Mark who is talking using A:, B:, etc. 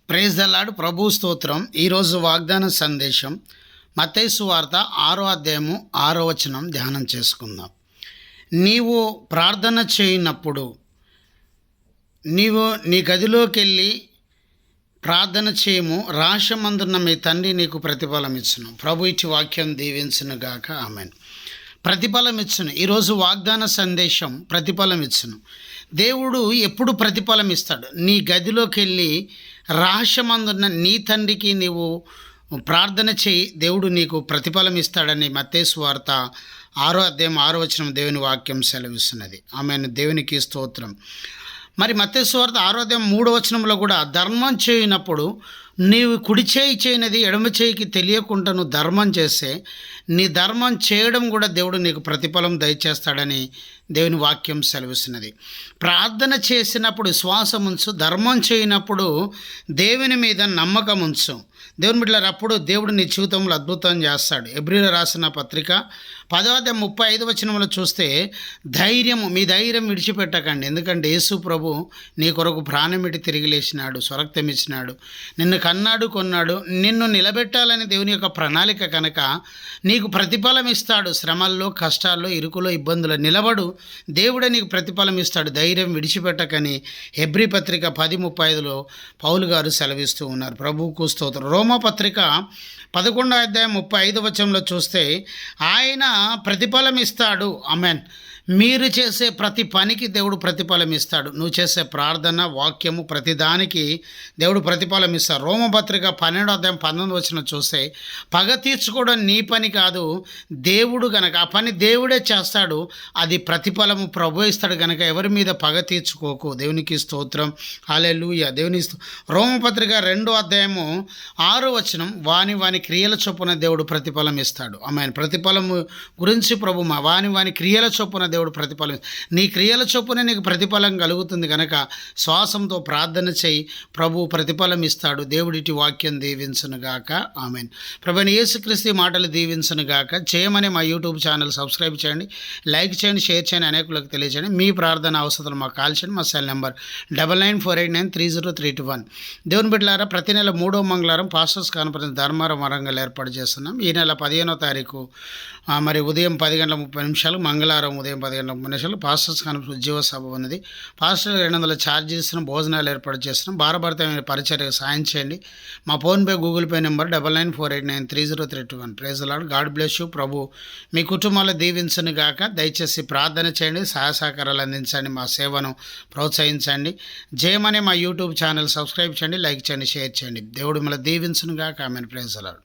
A: Praise the lord. ప్రభు స్తోత్రం. ఈరోజు వాగ్దాన సందేశం మత్తయి సువార్త 6వ అధ్యాయము 6వ వచనం ధ్యానం చేసుకుందాం. నీవు ప్రార్థన చేయనప్పుడు నీవు నీ గదిలోకి వెళ్ళి ప్రార్థన చేయము, రహస్యమందున్న మీ తండ్రి నీకు ప్రతిఫలం ఇచ్చును. ప్రభు ఇచ్చి వాక్యం దీవించును గాక. ఆమేన్. ప్రతిఫలం ఇచ్చును. ఈరోజు వాగ్దాన సందేశం ప్రతిఫలం ఇచ్చును. దేవుడు ఎప్పుడు ప్రతిఫలం ఇస్తాడు? నీ గదిలోకి వెళ్ళి రహస్యమందున్న నీ తండ్రికి నీవు ప్రార్థన చేయి, దేవుడు నీకు ప్రతిఫలం ఇస్తాడని మత్తయి సువార్త 6వ అధ్యాయం 6వ వచనం దేవుని వాక్యం సెలవిస్తున్నది. ఆమెను దేవునికి స్తోత్రం. మరి మత్తయి సువార్త 6వ అధ్యాయం 3వ వచనంలో కూడా ధర్మం చేయనప్పుడు నీవు కుడి చేయి చేయనది ఎడమ చేయికి తెలియకుండా నువ్వు ధర్మం చేస్తే నీ ధర్మం చేయడం కూడా దేవుడు నీకు ప్రతిఫలం దయచేస్తాడని దేవుని వాక్యం సెలవిస్తున్నది. ప్రార్థన చేసినప్పుడు విశ్వాసం ఉంచు, ధర్మం చేయనప్పుడు దేవుని మీద నమ్మకం ఉంచు. దేవుని బిడ్డలారా, అప్పుడు దేవుడు నీ జీవితంలో అద్భుతం చేస్తాడు. హెబ్రీయులకు రాసిన పత్రిక 10వ అధ్యాయం 35వ వచనంలో చూస్తే మీ ధైర్యం విడిచిపెట్టకండి, ఎందుకంటే యేసు ప్రభు నీ కొరకు ప్రాణమిటి తిరిగి లేచినాడు, స్వరక్తం ఇచ్చినాడు, నిన్ను కన్నాడు, కొన్నాడు, నిన్ను నిలబెట్టాలని దేవుని యొక్క ప్రణాళిక కనుక నీకు ప్రతిఫలం ఇస్తాడు. శ్రమల్లో, కష్టాల్లో, ఇరుకులో, ఇబ్బందులు నిలబడు, దేవుడే నీకు ప్రతిఫలం ఇస్తాడు. ధైర్యం విడిచిపెట్టకని హెబ్రీ పత్రిక 10:35లో పౌలు గారు సెలవిస్తూ ఉన్నారు. ప్రభువుకు స్తోత్రం. రోమపత్రిక 11వ అధ్యాయం 35వ వచనంలో చూస్తే ఆయన ప్రతిఫలం ఇస్తాడు. ఆమేన్. మీరు చేసే ప్రతి పనికి దేవుడు ప్రతిఫలం ఇస్తాడు. నువ్వు చేసే ప్రార్థన, వాక్యము, ప్రతిదానికి దేవుడు ప్రతిఫలం ఇస్తాడు. రోమపత్రిక 12వ అధ్యాయం 19వ వచనం చూస్తే పగ తీర్చుకోవడం నీ పని కాదు, దేవుడు గనక ఆ పని దేవుడే చేస్తాడు, అది ప్రతిఫలము ప్రభు ఇస్తాడు గనక ఎవరి మీద పగ తీర్చుకోకు. దేవునికి స్తోత్రం. హల్లెలూయా. దేవుని రోమపత్రిక 2వ అధ్యాయము 6వ వచనం వాని క్రియల చొప్పున దేవుడు ప్రతిఫలం ఇస్తాడు. ఆమేన్. ప్రతిఫలము గురించి ప్రభు వాని క్రియల చొప్పున దేవుడు ప్రతిఫలం, నీ క్రియల చొప్పున నీకు ప్రతిఫలం కలుగుతుంది కనుక శ్వాసంతో ప్రార్థన చేయి, ప్రభు ప్రతిఫలం ఇస్తాడు. దేవుడిటి వాక్యం దీవించునుగాక. ఆమేన్. ప్రభువైన యేసుక్రీస్తు మాటలు దీవించునుగాక. చేయమని మా యూట్యూబ్ ఛానల్ సబ్స్క్రైబ్ చేయండి, లైక్ చేయండి, షేర్ చేయండి, అనేకులకు తెలియజేయండి. మీ ప్రార్థన అవసరం మాకు కాల్ చేయండి. మా సెల్ నెంబర్ 9948930321. దేవుని బిడ్డలారా, ప్రతి నెల 3వ మంగళవారం పాస్టర్స్ కాన్ఫరెన్స్ ధర్మారం వరంగల్ ఏర్పాటు చేస్తున్నాం. ఈ నెల 15వ తారీఖు మరి ఉదయం 10:30 మంగళవారం ఉదయం 10:30 పాస్టర్స్ కాన్ఫరెన్స్ ఉద్యోగ సభ ఉన్నది. పాస్టర్ 200 ఛార్జ్ చేస్తున్నాం, భోజనాలు ఏర్పాటు చేస్తున్నాం. భారభరితమైన పరిచర్యకు సాయం చేయండి. మా PhonePe, Google Pay number 9948930321. Praise the Lord. God bless you. ప్రభు మీ కుటుంబాల్లో దీవించను గాక. దయచేసి ప్రార్థన చేయండి, సహాయ సహకారాలు అందించండి, మా సేవను ప్రోత్సహించండి. జయమనే మా యూట్యూబ్ ఛానల్ సబ్స్క్రైబ్ చేయండి, లైక్ చేయండి, షేర్ చేయండి. దేవుడు మిమ్మల్ని దీవించును గాక. ఆమేన్. Praise the lord.